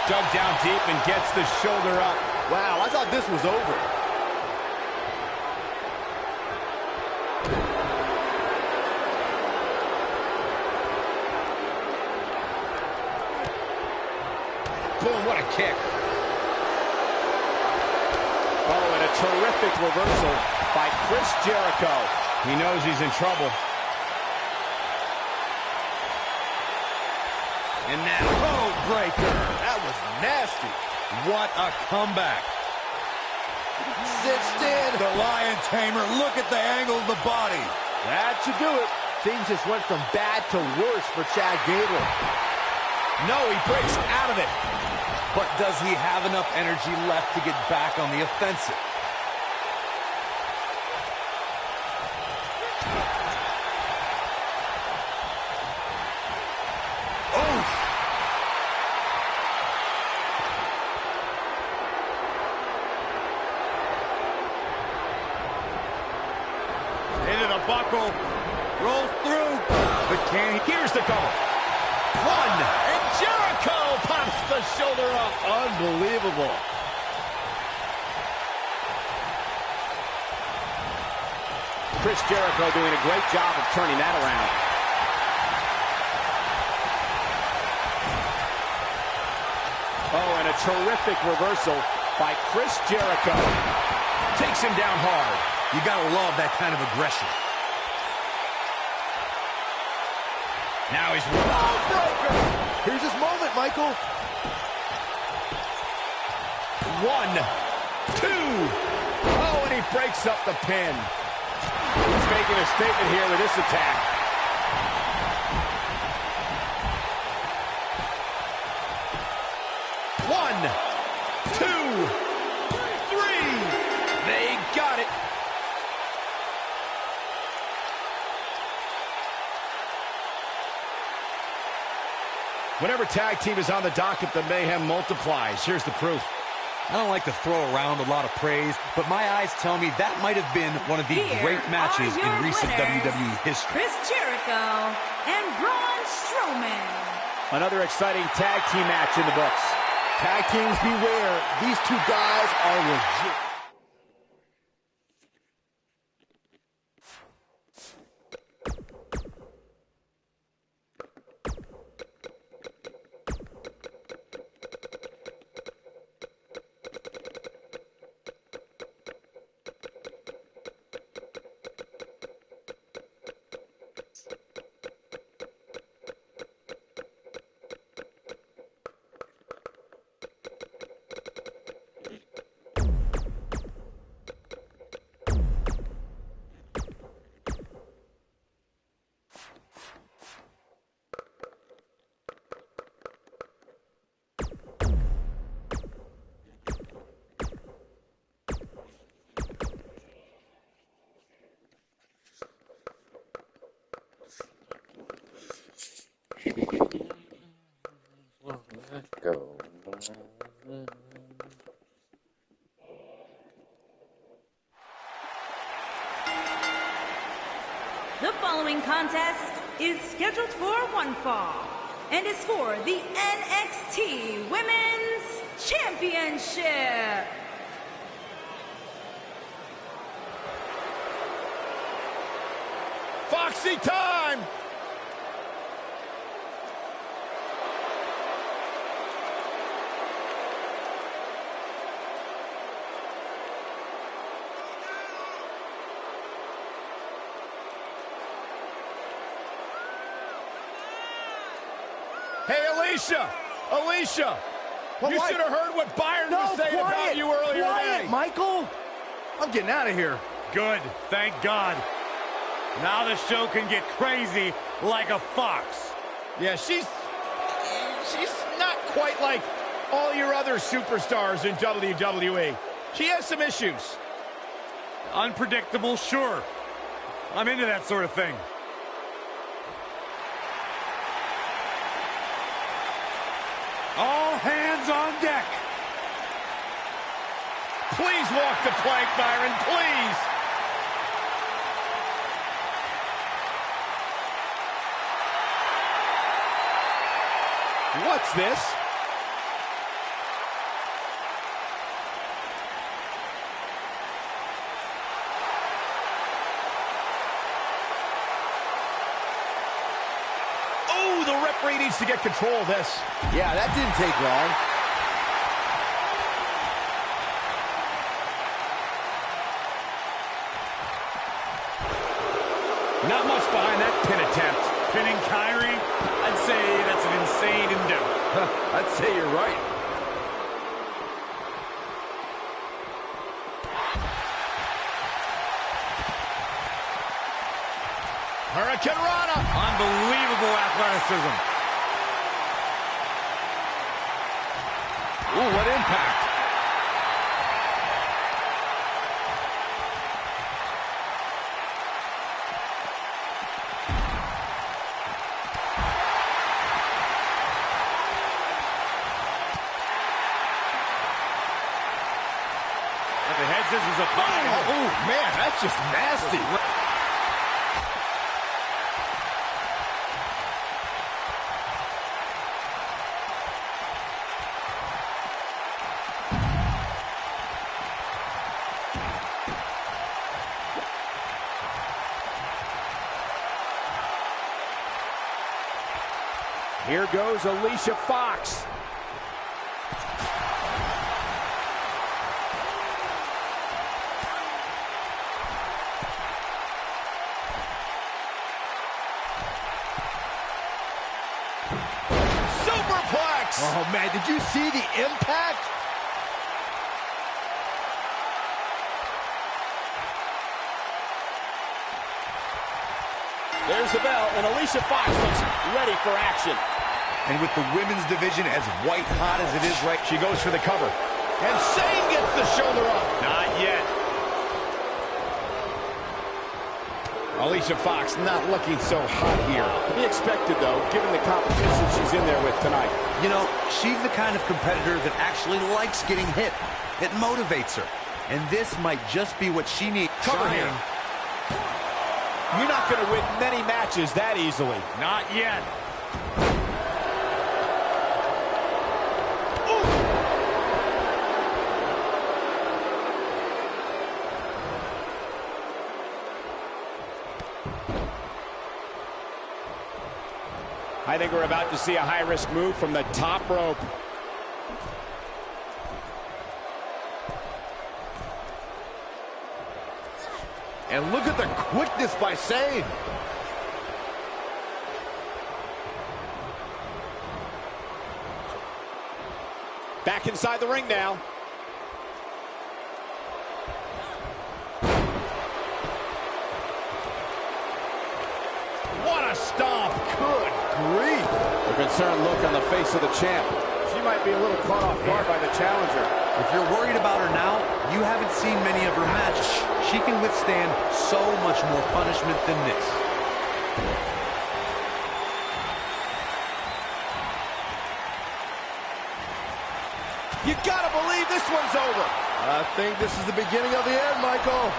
Dug down deep and gets the shoulder up. Wow, I thought this was over. Boom, what a kick. Oh, and a terrific reversal by Chris Jericho. He knows he's in trouble. And now, code breaker. That was nasty. What a comeback. Cinched in. The Lion Tamer, look at the angle of the body. That should do it. Things just went from bad to worse for Chad Gable. No, he breaks out of it. But does he have enough energy left to get back on the offensive? Into the buckle. Rolls through. But can he? Here's the cover. 1, and Jericho pops the shoulder up. Unbelievable. Chris Jericho doing a great job of turning that around. Oh, and a terrific reversal by Chris Jericho. Takes him down hard. You gotta love that kind of aggression. Now he's... Here's his moment, Michael. 1, 2. Oh, and he breaks up the pin. He's making a statement here with this attack. One, 2, 3. They got it. Whenever tag team is on the docket, the mayhem multiplies. Here's the proof. I don't like to throw around a lot of praise, but my eyes tell me that might have been one of the Here great matches are in your recent winners, WWE history. Chris Jericho and Braun Strowman. Another exciting tag team match in the books. Tag teams beware. These two guys are legit. The following contest is scheduled for one fall and is for the NXT Women's Championship. Foxy time! Hey, Alicia! Alicia! Well, you should have heard what Byron was saying about you earlier today. Michael! I'm getting out of here. Good, thank God. Now the show can get crazy like a fox. Yeah, she's not quite like all your other superstars in WWE. She has some issues. Unpredictable, sure. I'm into that sort of thing. All hands on deck. Please walk the plank, Byron, please. What's this? Oh, the referee needs to get control of this. Yeah, that didn't take long. Not much behind that pin attempt. Pinning Kyrie, I'd say that's an insane endeavor. I'd say you're right. Hurricane Rana. Unbelievable athleticism. Ooh, what impact. The head scissors applied. Oh, man, that's just nasty. Here goes Alicia Fox. Superplex! Oh, man, did you see the impact? There's the bell, and Alicia Fox looks ready for action. And with the women's division as white hot as it is right, She goes for the cover. And Sane gets the shoulder up. Not yet. Alicia Fox not looking so hot here. To be expected, though, given the competition she's in there with tonight. you know, she's the kind of competitor that actually likes getting hit. It motivates her. And this might just be what she needs. Cover here. You're not going to win many matches that easily. Not yet. I think we're about to see a high-risk move from the top rope. And look at the quickness by Sane. Back inside the ring now. What a stomp. Good grief. A concerned look on the face of the champ. She might be a little caught off guard by the challenger. If you're worried about her now, you haven't seen many of her matches. She can withstand so much more punishment than this. You gotta believe this one's over. I think this is the beginning of the end, Michael.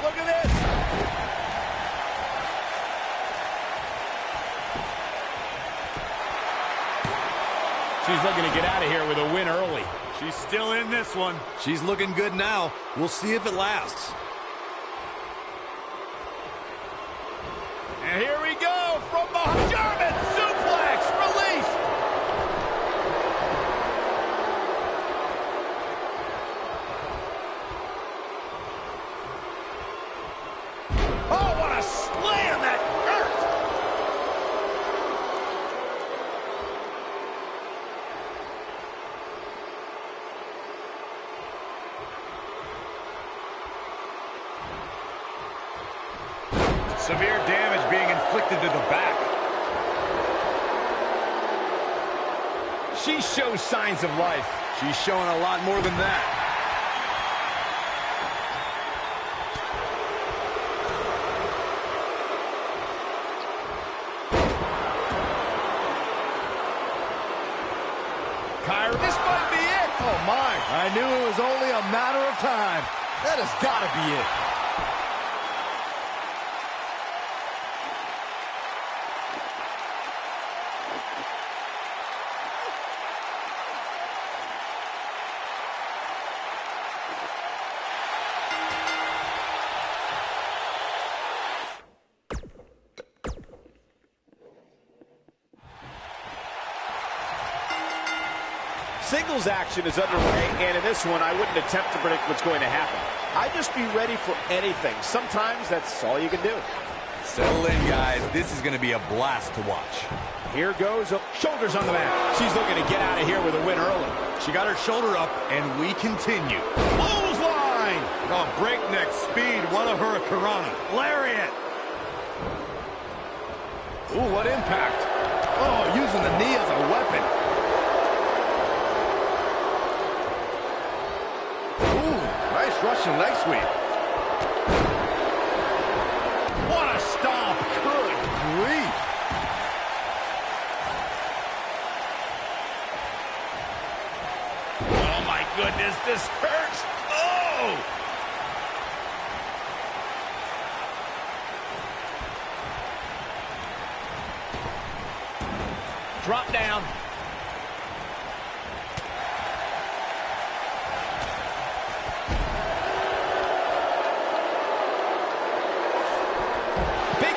Look at this. She's looking to get out of here with a win early. She's still in this one. She's looking good now. We'll see if it lasts. And here we go from the German suplex released. Oh, what a slam that hurt. Severe damage being inflicted to the back. She shows signs of life. She's showing a lot more than that. Kyra, this might be it. Oh, my. I knew it was only a matter of time. That has got to be it. Singles action is underway, and in this one, I wouldn't attempt to predict what's going to happen. I'd just be ready for anything. Sometimes that's all you can do. Settle in, guys. This is going to be a blast to watch. Here goes. Shoulders on the mat. She's looking to get out of here with a win early. She got her shoulder up, and we continue. Clothesline. Oh, breakneck speed. What a hurricanrana. Lariat. Ooh, what impact. Oh, using the knee as a weapon. Nice Russian leg sweep. What a stomp. Good grief. Oh, my goodness. This hurts. Oh. Drop down.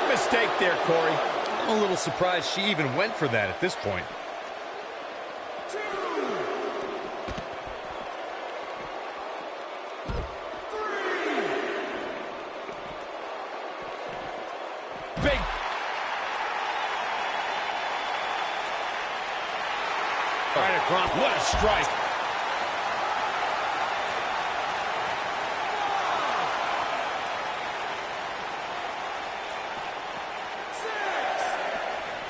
Mistake there, Corey. I'm a little surprised she even went for that at this point. Big. Right across. What a strike.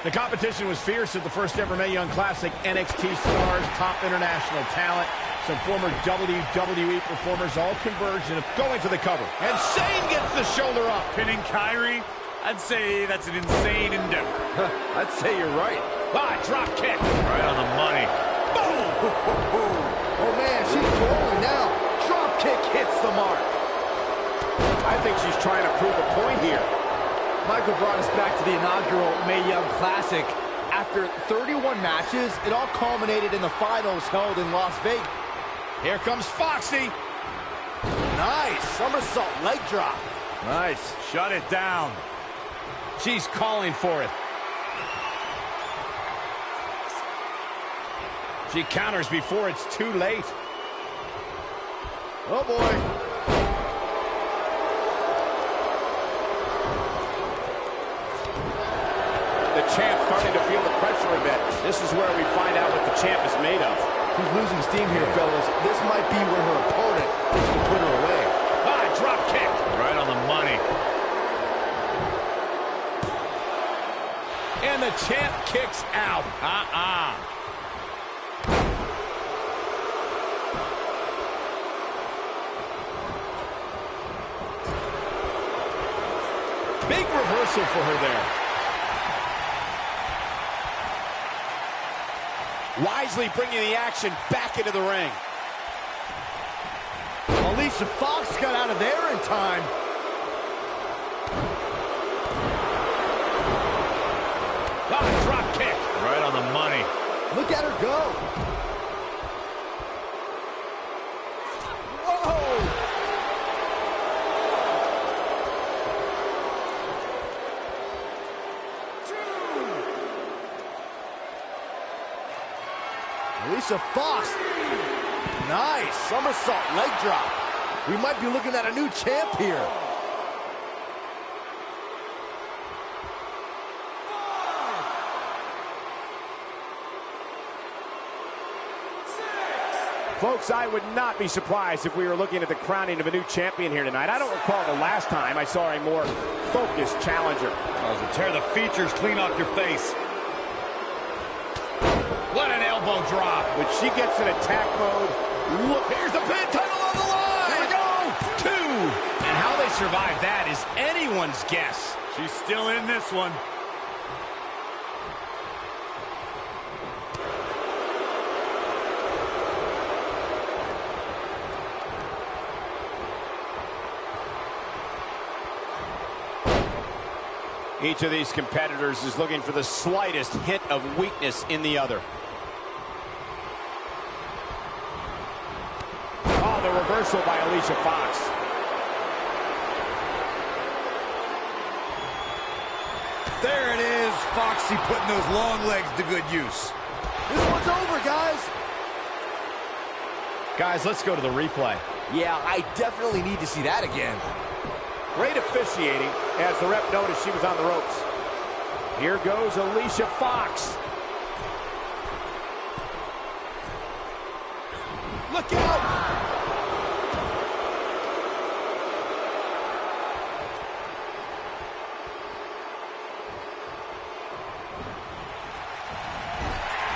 The competition was fierce at the first ever Mae Young Classic. NXT stars, top international talent, some former WWE performers all converged and going to the cover. And Shane gets the shoulder up. Pinning Kyrie? I'd say that's an insane endeavor. I'd say you're right. Ah, drop kick. Right on the money. Boom! Oh, man, she's rolling now. Drop kick hits the mark. I think she's trying to prove a point here. Michael brought us back to the inaugural Mae Young Classic. After 31 matches, it all culminated in the finals held in Las Vegas. Here comes Foxy. Nice somersault leg drop. Nice. Shut it down. She's calling for it. She counters before it's too late. Oh, boy. The champ starting to feel the pressure a bit. This is where we find out what the champ is made of. She's losing steam here, fellas. This might be where her opponent wants to put her away. Ah, drop kick. Right on the money. And the champ kicks out. Big reversal for her there. wisely bringing the action back into the ring. Alicia Fox got out of there in time. Oh, drop kick. Right on the money. Look at her go. Whoa! Alicia Fox. Nice. Somersault leg drop. We might be looking at a new champ here. Folks, I would not be surprised if we were looking at the crowning of a new champion here tonight. I don't recall the last time I saw a more focused challenger. Oh, tear the features clean off your face. What an elbow drop. When she gets in attack mode, look, Here's the pin, title on the line. Here we go. 2. And how they survive that is anyone's guess. She's still in this one. each of these competitors is looking for the slightest hint of weakness in the other. Oh, the reversal by Alicia Fox. There it is, Foxy putting those long legs to good use. This one's over, guys. Guys, let's go to the replay. Yeah, I definitely need to see that again. Great officiating as the ref noticed she was on the ropes. Here goes Alicia Fox. Look out!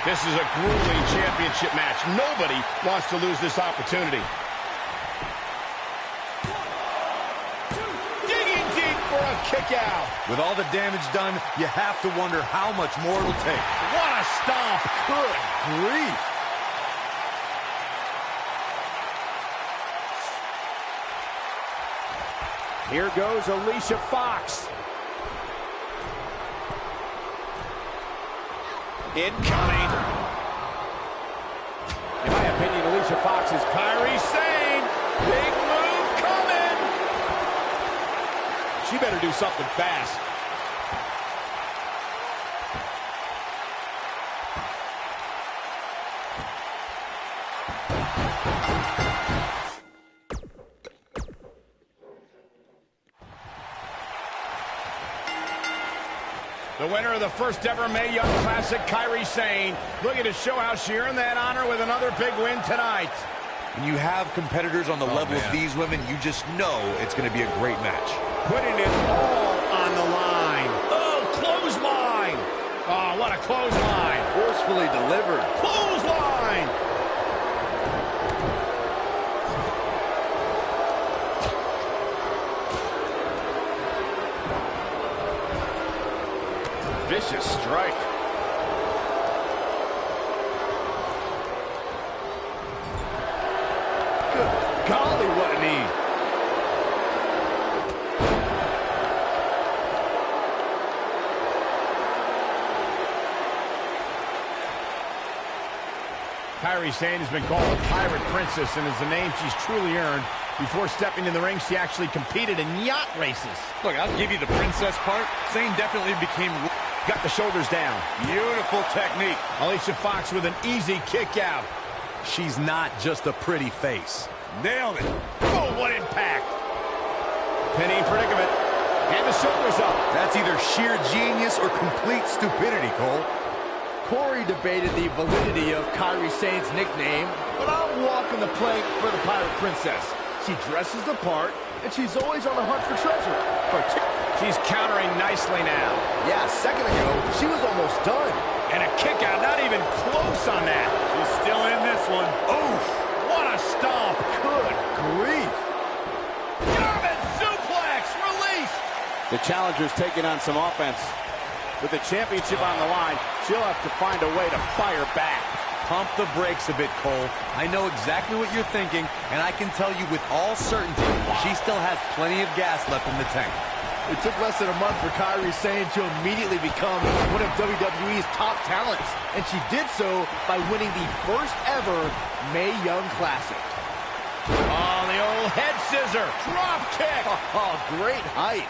This is a grueling championship match. Nobody wants to lose this opportunity. Digging deep for a kick out. With all the damage done, you have to wonder how much more it'll take. What a stomp. Good grief. Here goes Alicia Fox. Incoming. In my opinion, Alicia Fox is Kairi Sane. Big move coming. she better do something fast. The winner of the first ever Mae Young Classic, Kairi Sane, looking to show how she earned that honor with another big win tonight. When you have competitors on the level of these women, you just know it's going to be a great match. Putting it all on the line. Oh, clothesline. Oh, what a clothesline. Forcefully delivered. Clothesline. Vicious strike. Good golly, what a knee. Kairi Sane has been called a pirate princess and is the name she's truly earned. Before stepping in the ring, she actually competed in yacht races. Look, I'll give you the princess part. Sane definitely became... Got the shoulders down. Beautiful technique. Alicia Fox with an easy kick out. She's not just a pretty face. Nailed it. Oh, what impact. Pinning predicament. And the shoulders up. That's either sheer genius or complete stupidity, Cole. Corey debated the validity of Kairi Sane's nickname, but I'm walking the plank for the Pirate Princess. She dresses the part, and she's always on the hunt for treasure. She's countering nicely now. Yeah, a second ago, she was almost done. And a kick out, not even close on that. She's still in this one. Oof, what a stomp. Good grief. German suplex, release. The challenger's taking on some offense. With the championship on the line, she'll have to find a way to fire back. Pump the brakes a bit, Cole. I know exactly what you're thinking, and I can tell you with all certainty, she still has plenty of gas left in the tank. It took less than a month for Kairi Sane to immediately become one of WWE's top talents, and she did so by winning the first ever Mae Young Classic. Oh, the old head scissor. Drop kick. Oh, great height.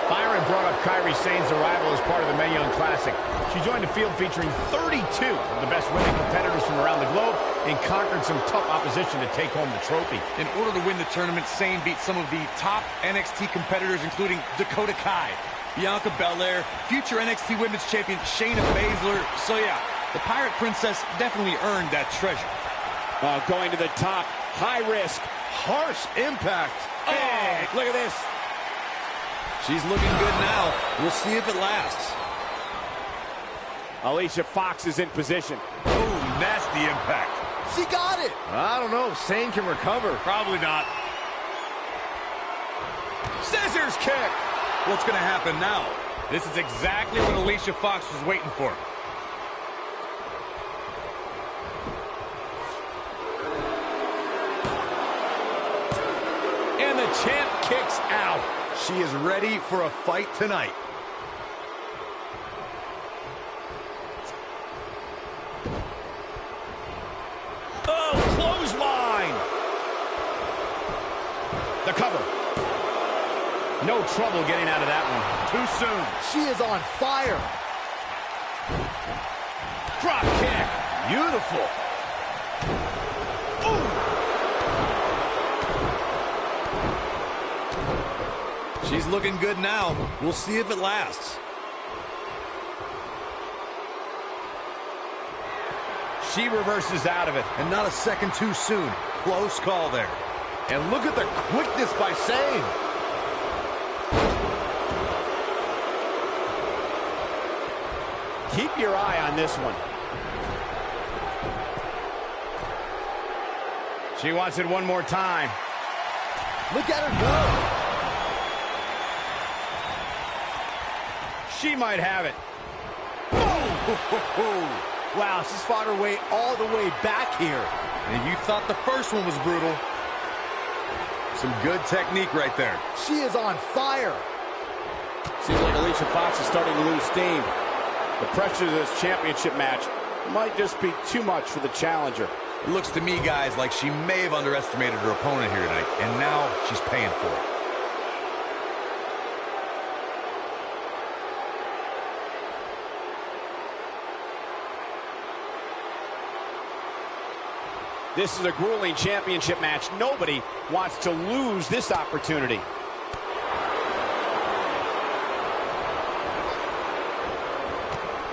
Byron brought up Kairi Sane's arrival as part of the Mae Young Classic. She joined a field featuring 32 of the best women competitors from around the globe and conquered some tough opposition to take home the trophy. In order to win the tournament, Sane beat some of the top NXT competitors, including Dakota Kai, Bianca Belair, future NXT Women's Champion Shayna Baszler. So yeah, the Pirate Princess definitely earned that treasure. Going to the top, high risk. Harsh impact. Oh, look at this. She's looking good now. We'll see if it lasts. Alicia Fox is in position. Oh, nasty impact. She got it. I don't know if Sane can recover. Probably not. Scissors kick. What's going to happen now? This is exactly what Alicia Fox was waiting for. And the champ kicks out. She is ready for a fight tonight. Oh, clothesline. The cover. No trouble getting out of that one. Too soon. She is on fire. Drop kick. Beautiful. She's looking good now. We'll see if it lasts. She reverses out of it. And not a second too soon. Close call there. And look at the quickness by Sane. Keep your eye on this one. She wants it one more time. Look at her go. She might have it. Wow, she's fought her way all the way back here. And you thought the first one was brutal. Some good technique right there. She is on fire. Seems like Alicia Fox is starting to lose steam. The pressure of this championship match might just be too much for the challenger. It looks to me, guys, like she may have underestimated her opponent here tonight, and now she's paying for it. This is a grueling championship match. Nobody wants to lose this opportunity.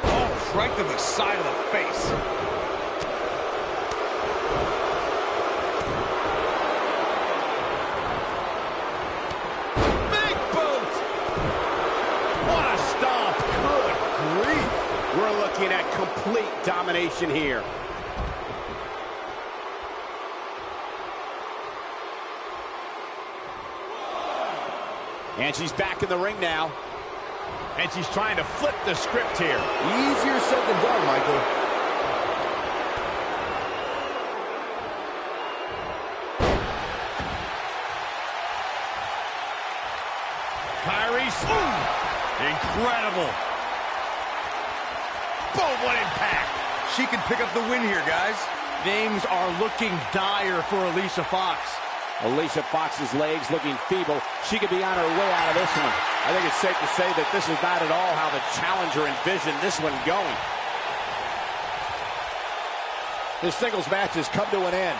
Oh, right to the side of the face. Big boot! What a stomp! Good grief. We're looking at complete domination here. And she's back in the ring now. And she's trying to flip the script here. Easier said than done, Michael. Kairi Sane. Incredible. Boom, what impact. She can pick up the win here, guys. Things are looking dire for Alicia Fox. Alicia Fox's legs looking feeble. She could be on her way out of this one. I think it's safe to say that this is not at all how the challenger envisioned this one going. This singles match has come to an end.